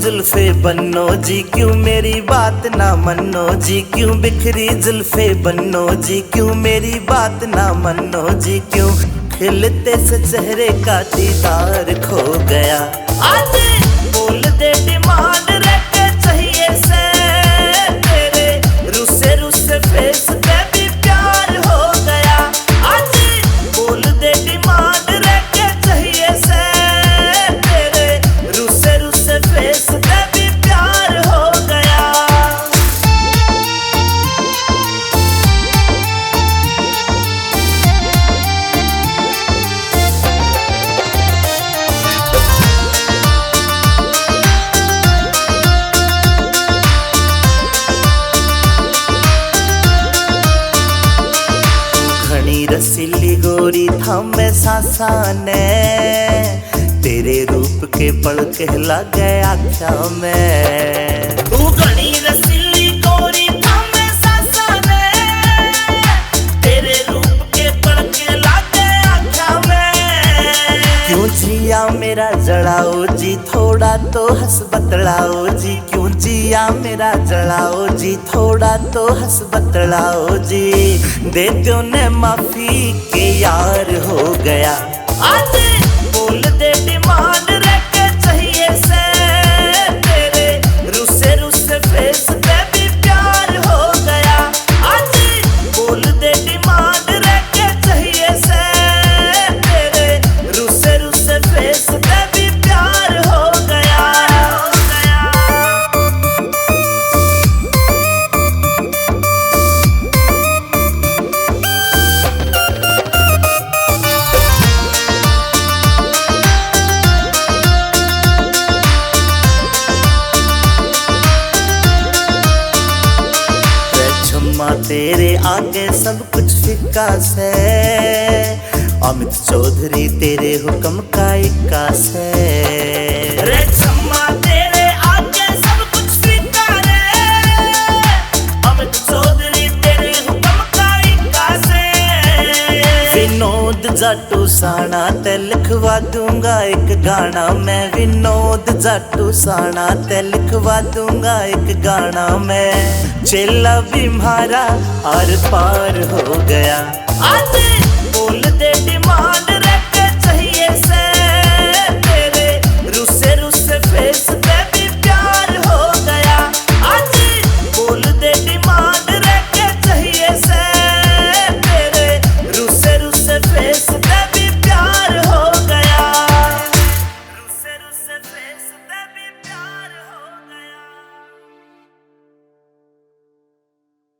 जुल्फे बन्नो जी, क्यों मेरी बात ना मनो जी, क्यों बिखरी जुल्फे बन्नो जी, क्यों मेरी बात ना मनो जी, क्यों खिलते से चेहरे का दीदार खो गया। आज बोल दे डिमांड रखे चाहिए से तेरे रुसे रुसे फेस पे भी प्यार हो गया। आज बोल दे डिमांड रखे चाहिए से तेरे रुसे रुसे फेस पे भी प्यार हो गया। रसीली गोरी थामे सासा ने तेरे रूप के पल कहला गए आख्या में। तू घनी रसीली गोरी थामे सासा ने तेरे रूप के पल कहला गए आख्या में। क्यों जिया मेरा जड़ाओ जी, थोड़ा तो हंस बतलाओ जी, क्यों जिया मेरा जड़ाओ जी, थोड़ा तो हंस बतलाओ जी, दे दो ने माफी के यार हो गया। आज बोल दे डिमांड रखे चाहिए से तेरे रुसे रुसे फेस पे भी प्यार हो गया। आज बोल दे डिमांड रखे चाहिए से तेरे रुसे रुसे फेस पे भी प्यार हो गया। तेरे आगे सब कुछ फिक्का से, अमित चौधरी तेरे हुक्म का इक्का से। रे छम्मा तेरे आगे सब कुछ फिक्का रे, अमित चौधरी तेरे हुक्म का इक्का से। विनोद जाटू साना ते लिखवा दूंगा एक गाना मैं, विनोद जाटू साना ते लिखवा दूंगा एक गाना मैं। चेला भी मारा आर पार हो गया। आज बोल